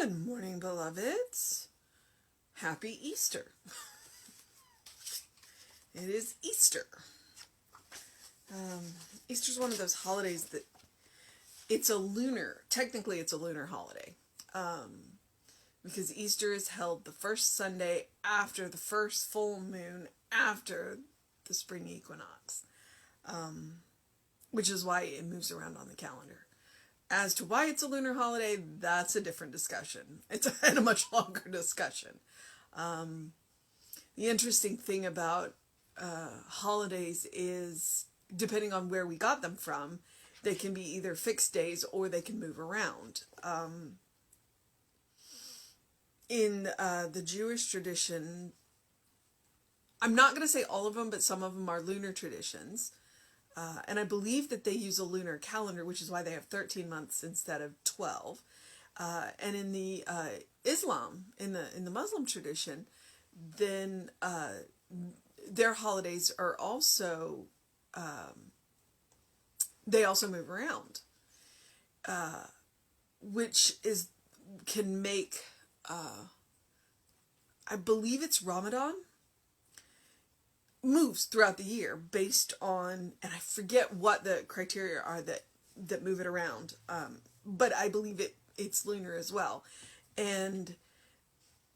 Good morning, beloveds. Happy Easter. It is Easter. Easter's one of those holidays that technically it's a lunar holiday. Because Easter is held the first Sunday after the first full moon after the spring equinox. Which is why it moves around on the calendar. As to why it's a lunar holiday, that's a different discussion. It's a much longer discussion. The interesting thing about holidays is, depending on where we got them from, they can be either fixed days or they can move around. In the Jewish tradition, I'm not going to say all of them, but some of them are lunar traditions. And I believe that they use a lunar calendar, which is why they have 13 months instead of 12. And in the Islam, in the Muslim tradition, then their holidays are also, they also move around, which can make, I believe it's Ramadan, moves throughout the year based on, and I forget what the criteria are that move it around, but I believe it's lunar as well. And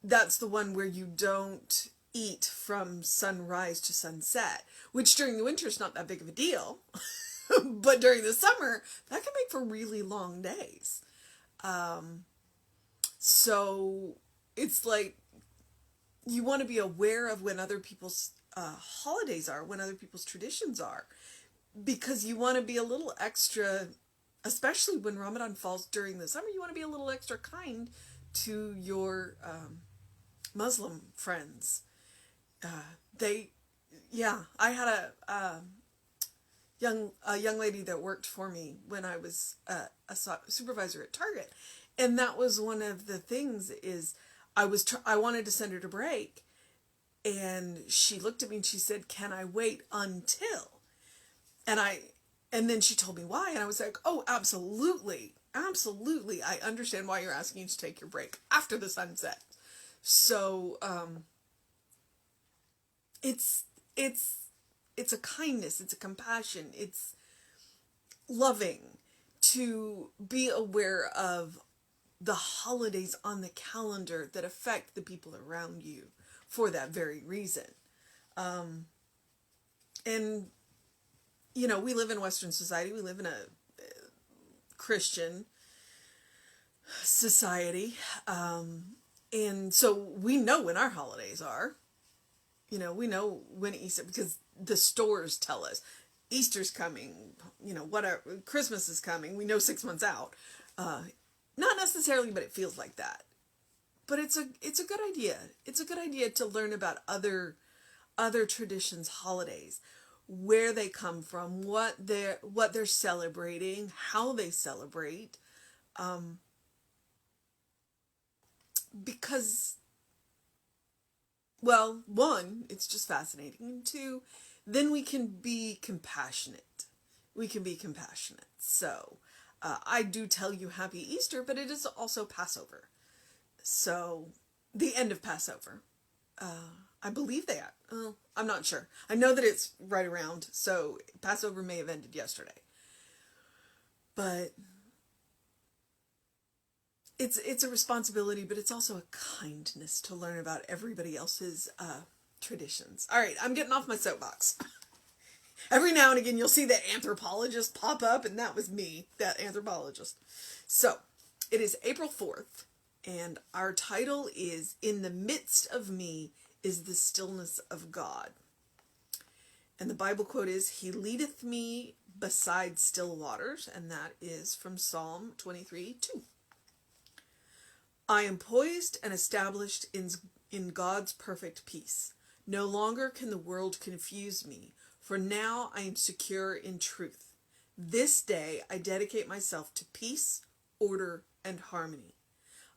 that's the one where you don't eat from sunrise to sunset, which during the winter is not that big of a deal. But during the summer, that can make for really long days. So it's like you want to be aware of when other people's holidays are, when other people's traditions are, because you want to be a little extra, especially when Ramadan falls during the summer, you want to be a little extra kind to your Muslim friends. I had a young lady that worked for me when I was a supervisor at Target, and that was one of the things is I wanted to send her to break. And she looked at me and she said, "Can I wait until?" And then she told me why. And I was like, "Oh, absolutely. Absolutely. I understand why you're asking you to take your break after the sunset." So, it's a kindness. It's a compassion. It's loving to be aware of the holidays on the calendar that affect the people around you. For that very reason. And, we live in Western society. We live in a Christian society. And so we know when our holidays are. We know when Easter, because the stores tell us Easter's coming, whatever, Christmas is coming. We know 6 months out. Not necessarily, but it feels like that. But it's a good idea. It's a good idea to learn about other traditions, holidays, where they come from, what they're celebrating, how they celebrate, because, well, one, it's just fascinating, and two, then we can be compassionate. So, I do tell you Happy Easter, but it is also Passover. So, the end of Passover. I believe they are. I'm not sure. I know that it's right around, so Passover may have ended yesterday. But it's a responsibility, but it's also a kindness to learn about everybody else's traditions. All right, I'm getting off my soapbox. Every now and again, you'll see the anthropologist pop up, and that was me, that anthropologist. So, it is April 4th. And our title is, "In the Midst of Me is the Stillness of God." And the Bible quote is, "He leadeth me beside still waters." And that is from Psalm 23:2. "I am poised and established in God's perfect peace. No longer can the world confuse me, for now I am secure in truth. This day I dedicate myself to peace, order, and harmony.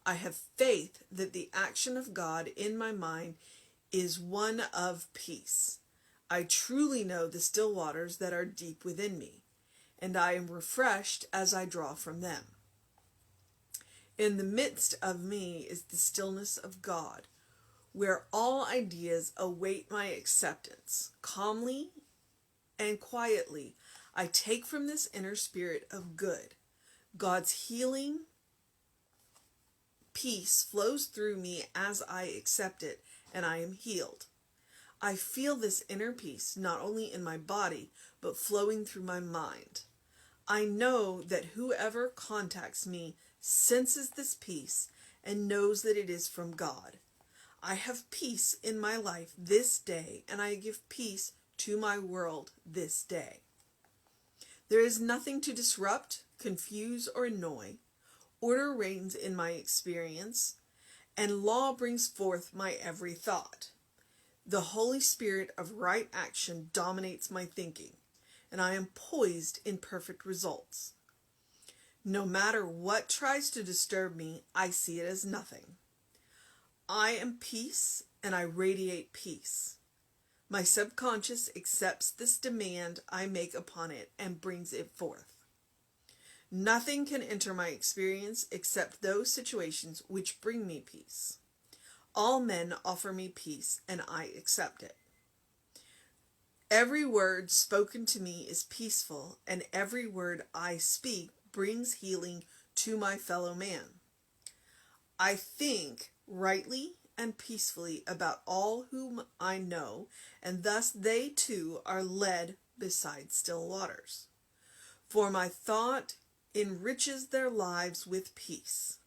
I have faith that the action of God in my mind is one of peace. I truly know the still waters that are deep within me, and I am refreshed as I draw from them. In the midst of me is the stillness of God, where all ideas await my acceptance. Calmly and quietly, I take from this inner spirit of good. God's healing peace flows through me as I accept it, and I am healed. I feel this inner peace not only in my body, but flowing through my mind. I know that whoever contacts me senses this peace and knows that it is from God. I have peace in my life this day, and I give peace to my world this day. There is nothing to disrupt, confuse, or annoy. Order reigns in my experience, and law brings forth my every thought. The Holy Spirit of right action dominates my thinking, and I am poised in perfect results. No matter what tries to disturb me, I see it as nothing. I am peace, and I radiate peace. My subconscious accepts this demand I make upon it and brings it forth. Nothing can enter my experience except those situations which bring me peace. All men offer me peace, and I accept it. Every word spoken to me is peaceful, and every word I speak brings healing to my fellow man. I think rightly and peacefully about all whom I know, and thus they too are led beside still waters. For my thought enriches their lives with peace.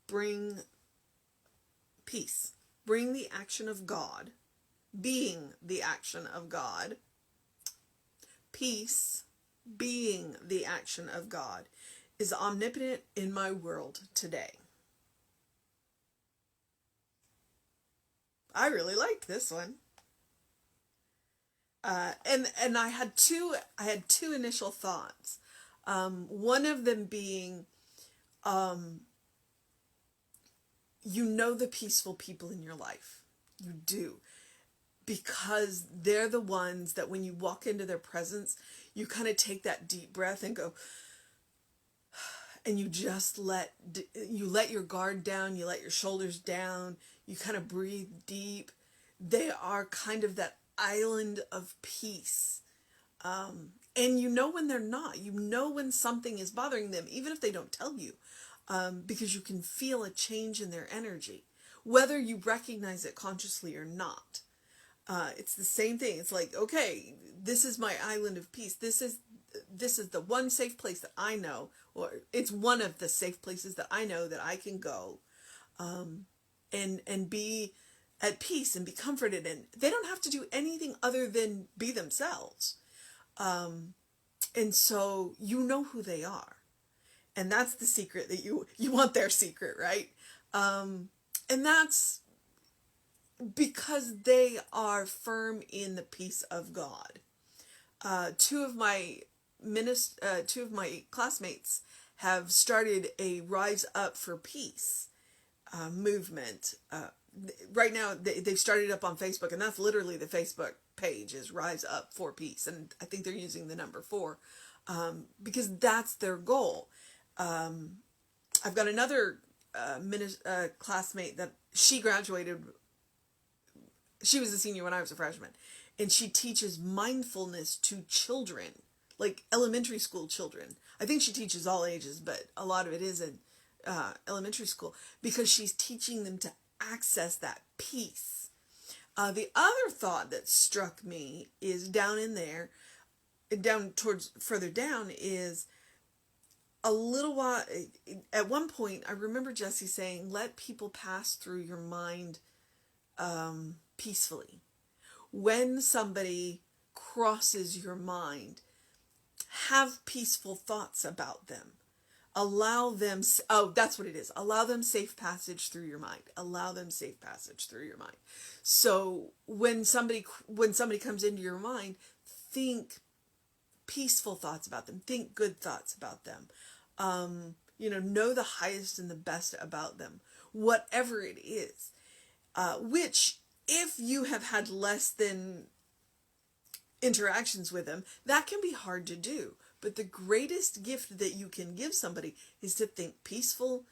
Bring the action of God, being the action of God. Peace, being the action of God, is omnipotent in my world today. I really liked this one. And I had two initial thoughts. One of them being, you know the peaceful people in your life. You do. Because they're the ones that when you walk into their presence, you kind of take that deep breath and go, and you just let your guard down, you let your shoulders down, you kind of breathe deep. They are kind of that island of peace. And you know when they're not. You know when something is bothering them, even if they don't tell you, because you can feel a change in their energy, whether you recognize it consciously or not. It's the same thing. It's like, okay, this is my island of peace. This is the one safe place that I know, or it's one of the safe places that I know that I can go, and be at peace and be comforted. And they don't have to do anything other than be themselves. And so you know who they are. And that's the secret that you want their secret, right? And that's because they are firm in the peace of God. Two of my classmates have started a Rise Up for Peace movement. Right now, they've started up on Facebook, and that's literally the Facebook page is Rise Up for Peace, and I think they're using the number 4 because that's their goal. I've got another classmate that she graduated. She was a senior when I was a freshman, and she teaches mindfulness to children, like elementary school children. I think she teaches all ages, but a lot of it is in elementary school, because she's teaching them to access that peace. The other thought that struck me is further down is a little while, at one point, I remember Jesse saying, let people pass through your mind peacefully. When somebody crosses your mind, have peaceful thoughts about them. Allow them, that's what it is. Allow them safe passage through your mind. Allow them safe passage through your mind. So when somebody comes into your mind, think peaceful thoughts about them. Think good thoughts about them. Know the highest and the best about them. Whatever it is. Which, if you have had less than interactions with them, that can be hard to do. But the greatest gift that you can give somebody is to think peaceful,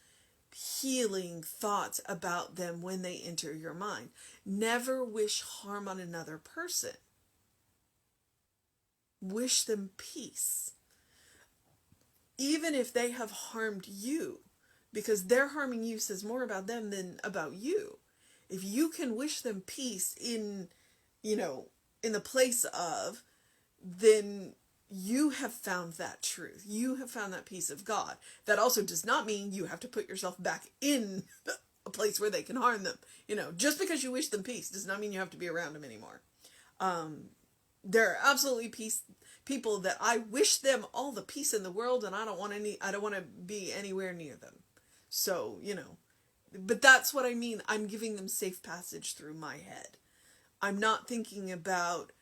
healing thoughts about them when they enter your mind. Never wish harm on another person. Wish them peace. Even if they have harmed you, because their harming you says more about them than about you. If you can wish them peace in the place of, then you have found that truth. You have found that peace of God. That also does not mean you have to put yourself back in a place where they can harm them. Just because you wish them peace does not mean you have to be around them anymore. There are absolutely people that I wish them all the peace in the world, and I don't want to be anywhere near them. So, but that's what I mean. I'm giving them safe passage through my head. I'm not thinking about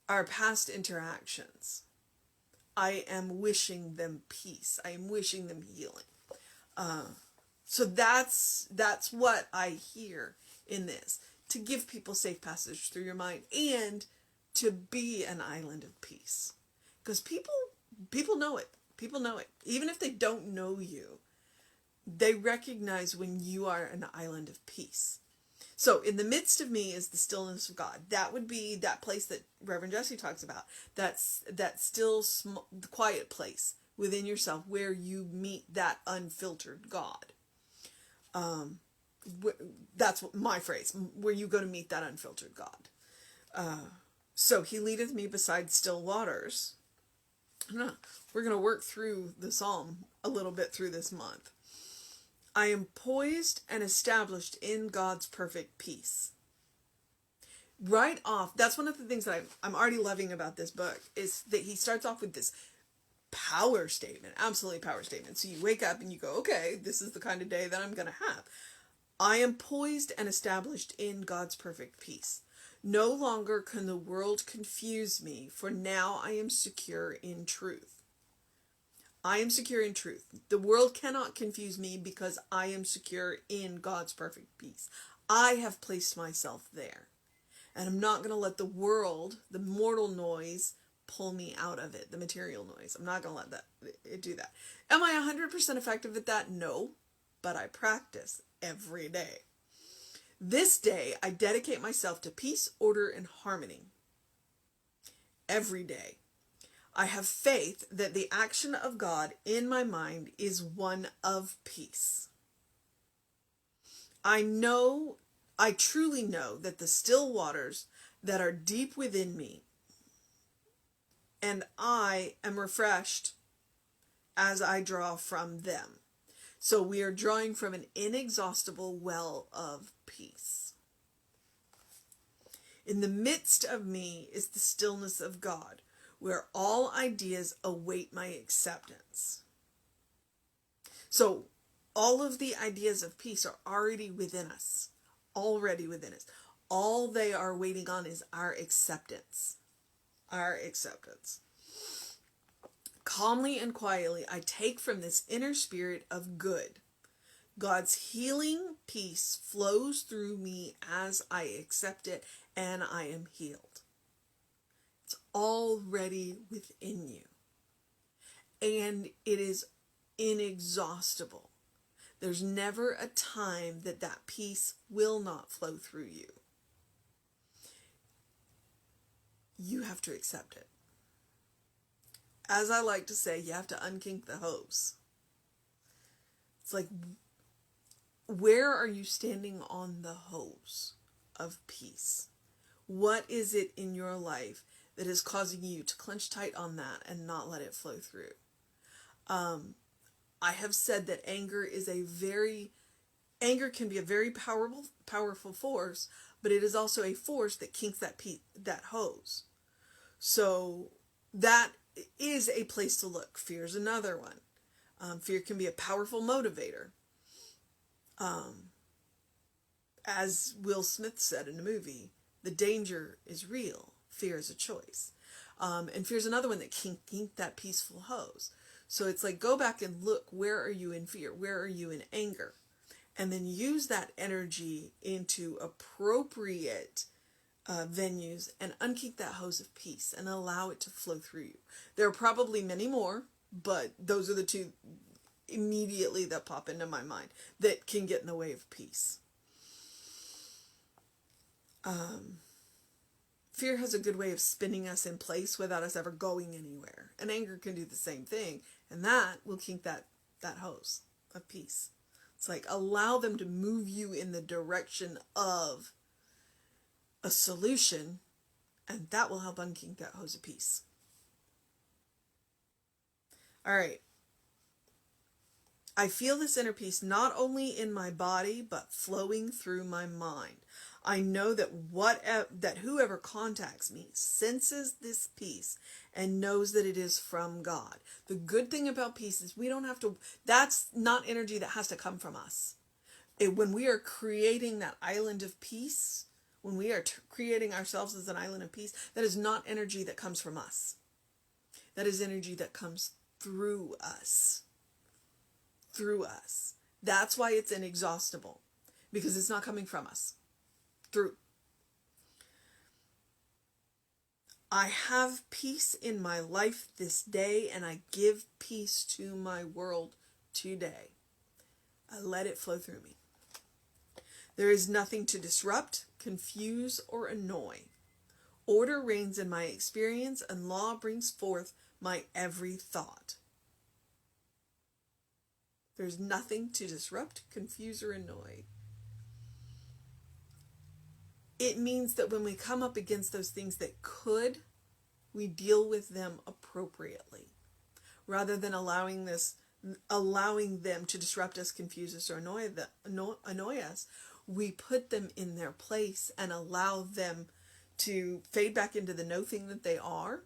our past interactions. I am wishing them peace. I am wishing them healing. So that's what I hear in this. To give people safe passage through your mind and to be an island of peace. Because people know it. People know it. Even if they don't know you, they recognize when you are an island of peace. So in the midst of me is the stillness of God. That would be that place that Reverend Jesse talks about. That's that still, quiet place within yourself where you meet that unfiltered God. That's my phrase, where you go to meet that unfiltered God. So he leadeth me beside still waters. We're going to work through the psalm a little bit through this month. I am poised and established in God's perfect peace. Right off, that's one of the things that I'm already loving about this book, is that he starts off with this power statement, absolutely power statement. So you wake up and you go, okay, this is the kind of day that I'm going to have. I am poised and established in God's perfect peace. No longer can the world confuse me, for now I am secure in truth. I am secure in truth. The world cannot confuse me because I am secure in God's perfect peace. I have placed myself there. And I'm not going to let the world, the mortal noise, pull me out of it, the material noise. I'm not going to let it do that. Am I 100% effective at that? No, but I practice every day. This day, I dedicate myself to peace, order, and harmony. Every day. I have faith that the action of God in my mind is one of peace. I truly know that the still waters that are deep within me, and I am refreshed as I draw from them. So we are drawing from an inexhaustible well of peace. In the midst of me is the stillness of God, where all ideas await my acceptance. So all of the ideas of peace are already within us. Already within us. All they are waiting on is our acceptance. Our acceptance. Calmly and quietly, I take from this inner spirit of good. God's healing peace flows through me as I accept it, and I am healed. It's already within you. And it is inexhaustible. There's never a time that peace will not flow through you. You have to accept it. As I like to say, you have to unkink the hose. It's like, where are you standing on the hose of peace? What is it in your life that is causing you to clench tight on that and not let it flow through? I have said that anger can be a very powerful force, but it is also a force that kinks that hose. So that is a place to look. Fear is another one. Fear can be a powerful motivator. As Will Smith said in the movie, the danger is real. Fear is a choice. And fear is another one that can kink that peaceful hose. So it's like, go back and look, where are you in fear? Where are you in anger? And then use that energy into appropriate venues and unkink that hose of peace and allow it to flow through you. There are probably many more, but those are the two immediately that pop into my mind that can get in the way of peace. Fear has a good way of spinning us in place without us ever going anywhere. And anger can do the same thing. And that will kink that hose of peace. It's like allow them to move you in the direction of a solution, and that will help unkink that hose of peace. All right. I feel this inner peace not only in my body, but flowing through my mind. I know that whoever contacts me senses this peace and knows that it is from God. The good thing about peace is we don't have to, that's not energy that has to come from us. When we are creating that island of peace, when we are creating ourselves as an island of peace, that is not energy that comes from us. That is energy that comes through us. Through us. That's why it's inexhaustible, because it's not coming from us. Through. I have peace in my life this day, and I give peace to my world today. I let it flow through me. There is nothing to disrupt, confuse, or annoy. Order reigns in my experience, and law brings forth my every thought. There's nothing to disrupt, confuse, or annoy. It means that when we come up against those things that could, we deal with them appropriately. Rather than allowing them to disrupt us, confuse us, or annoy us, we put them in their place and allow them to fade back into the no thing that they are.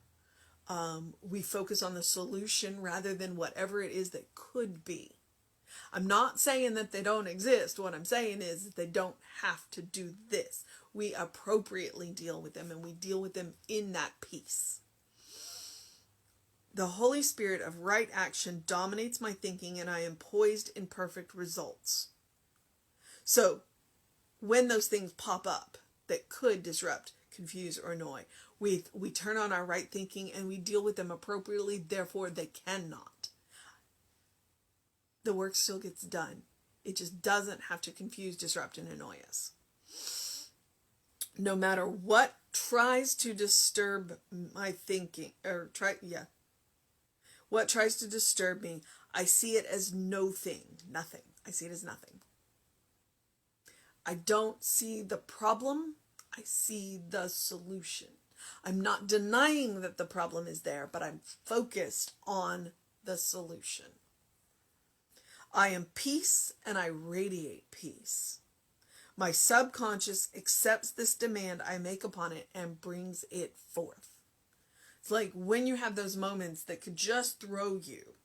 We focus on the solution rather than whatever it is that could be. I'm not saying that they don't exist. What I'm saying is that they don't have to do this. We appropriately deal with them, and we deal with them in that peace. The Holy Spirit of right action dominates my thinking, and I am poised in perfect results. So, when those things pop up that could disrupt, confuse, or annoy, we turn on our right thinking and we deal with them appropriately, therefore they cannot. The work still gets done. It just doesn't have to confuse, disrupt, and annoy us. No matter what tries to disturb my thinking, what tries to disturb me, I see it as nothing. I see it as nothing. I don't see the problem. I see the solution. I'm not denying that the problem is there, but I'm focused on the solution. I am peace, and I radiate peace. My subconscious accepts this demand I make upon it and brings it forth. It's like when you have those moments that could just throw you,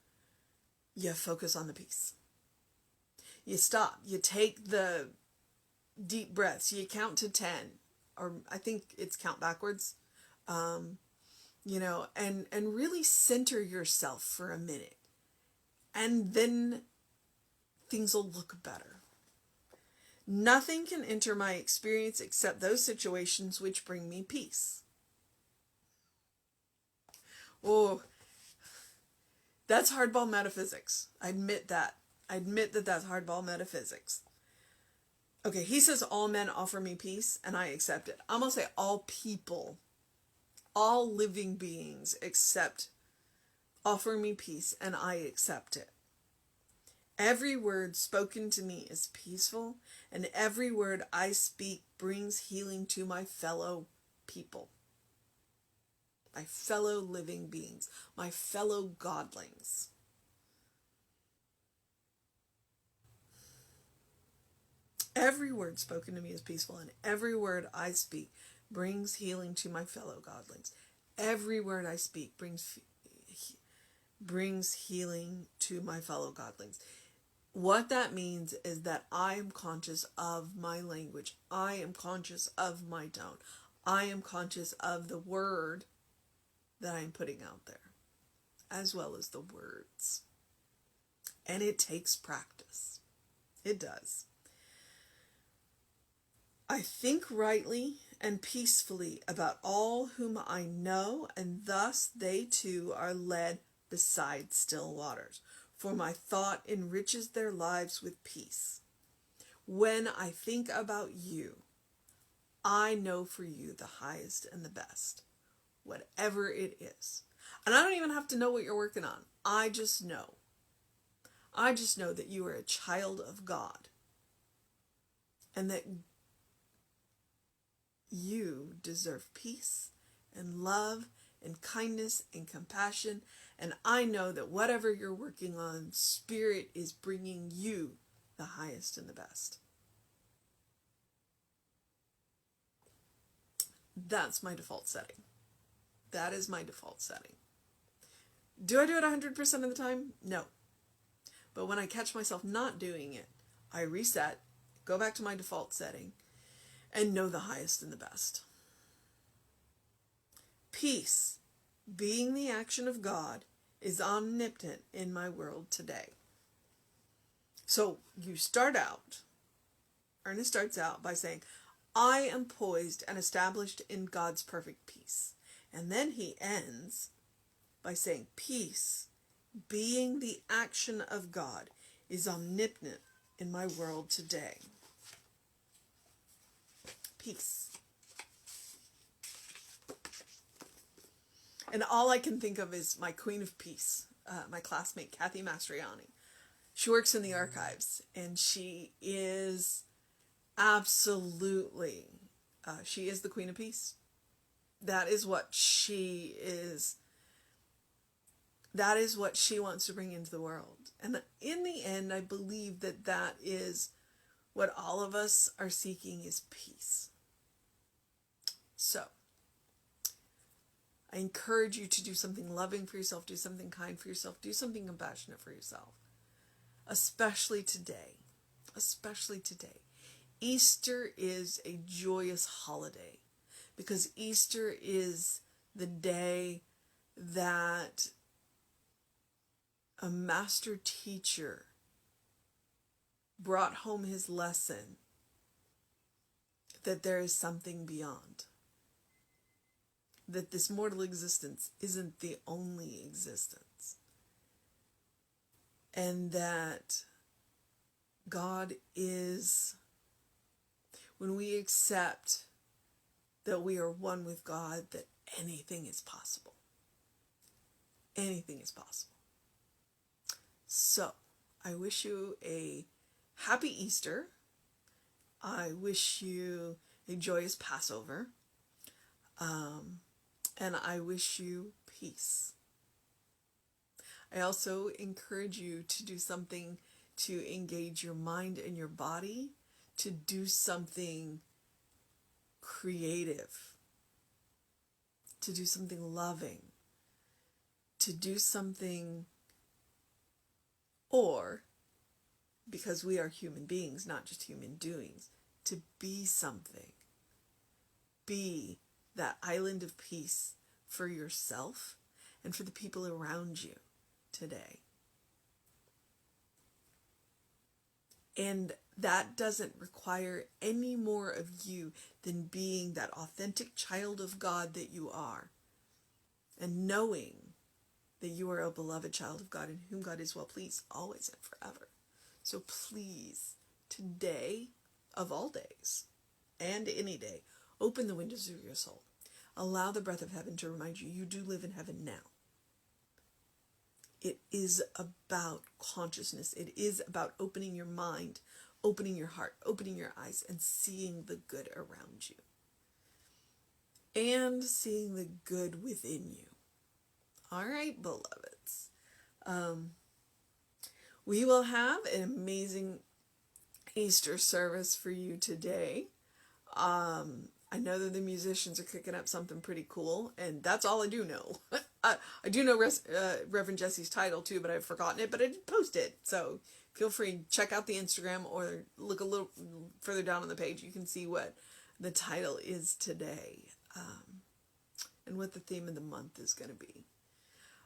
you focus on the peace. You stop. You take the deep breaths. You count to 10, or I think it's count backwards. And really center yourself for a minute. And then things will look better. Nothing can enter my experience except those situations which bring me peace. Oh, that's hardball metaphysics. I admit that. That's hardball metaphysics. Okay, he says all men offer me peace, and I accept it. I'm going to say all people, all living beings offer me peace, and I accept it. Every word spoken to me is peaceful, and every word I speak brings healing to my fellow people, my fellow living beings, my fellow godlings. Every word spoken to me is peaceful, and every word I speak brings healing to my fellow godlings. Every word I speak brings healing to my fellow godlings. What that means is that I am conscious of my language. I am conscious of my tone. I am conscious of the word that I am putting out there, as well as the words. And it takes practice. It does. I think rightly and peacefully about all whom I know, and thus they too are led beside still waters. For my thought enriches their lives with peace. When I think about you, I know for you the highest and the best, whatever it is. And I don't even have to know what you're working on. I just know. I just know that you are a child of God, and that you deserve peace and love and kindness and compassion. And I know that whatever you're working on, Spirit is bringing you the highest and the best. That's my default setting. That is my default setting. Do I do it 100% of the time? No. But when I catch myself not doing it, I reset, go back to my default setting, and know the highest and the best. Peace, being the action of God, is omnipotent in my world today. So you start out, Ernest starts out by saying, I am poised and established in God's perfect peace. And then he ends by saying, peace, being the action of God, is omnipotent in my world today. Peace. And all I can think of is my Queen of Peace, my classmate, Kathy Mastriani. She works in the archives, and she is absolutely, she is the Queen of Peace. That is what she is. That is what she wants to bring into the world. And in the end, I believe that that is what all of us are seeking, is peace. So, I encourage you to do something loving for yourself, do something kind for yourself, do something compassionate for yourself. Especially today. Especially today. Easter is a joyous holiday, because Easter is the day that a master teacher brought home his lesson that there is something beyond. That this mortal existence isn't the only existence. And that God is, when we accept that we are one with God, that anything is possible. Anything is possible. So, I wish you a happy Easter. I wish you a joyous Passover. And I wish you peace. I also encourage you to do something to engage your mind and your body, to do something creative, to do something loving, to do something, or, because we are human beings, not just human doings, to be something. Be that island of peace for yourself and for the people around you today. And that doesn't require any more of you than being that authentic child of God that you are, and knowing that you are a beloved child of God in whom God is well pleased always and forever. So please, today, of all days, and any day, open the windows of your soul. Allow the breath of heaven to remind you, you do live in heaven now. It is about consciousness. It is about opening your mind, opening your heart, opening your eyes, and seeing the good around you. And seeing the good within you. All right, beloveds. We will have an amazing Easter service for you today. I know that the musicians are cooking up something pretty cool, and that's all I do know. I do know Reverend Jesse's title too, but I've forgotten it, but I did post it. So feel free to check out the Instagram or look a little further down on the page. You can see what the title is today, and what the theme of the month is going to be.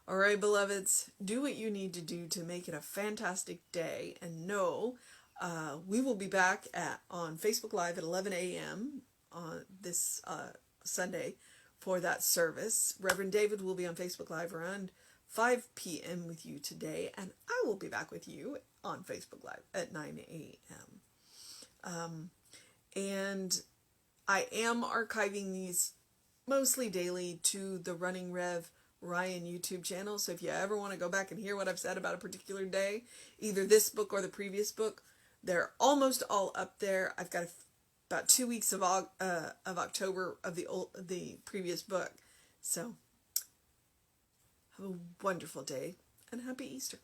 All right, beloveds, do what you need to do to make it a fantastic day, and know we will be back on Facebook Live at 11 a.m. on this Sunday for that service. Reverend David will be on Facebook Live around 5 p.m. with you today, and I will be back with you on Facebook Live at 9 a.m. And I am archiving these mostly daily to the Running Rev Ryan YouTube channel. So if you ever want to go back and hear what I've said about a particular day, either this book or the previous book, they're almost all up there. I've got about 2 weeks of October of the previous book. So have a wonderful day and happy Easter.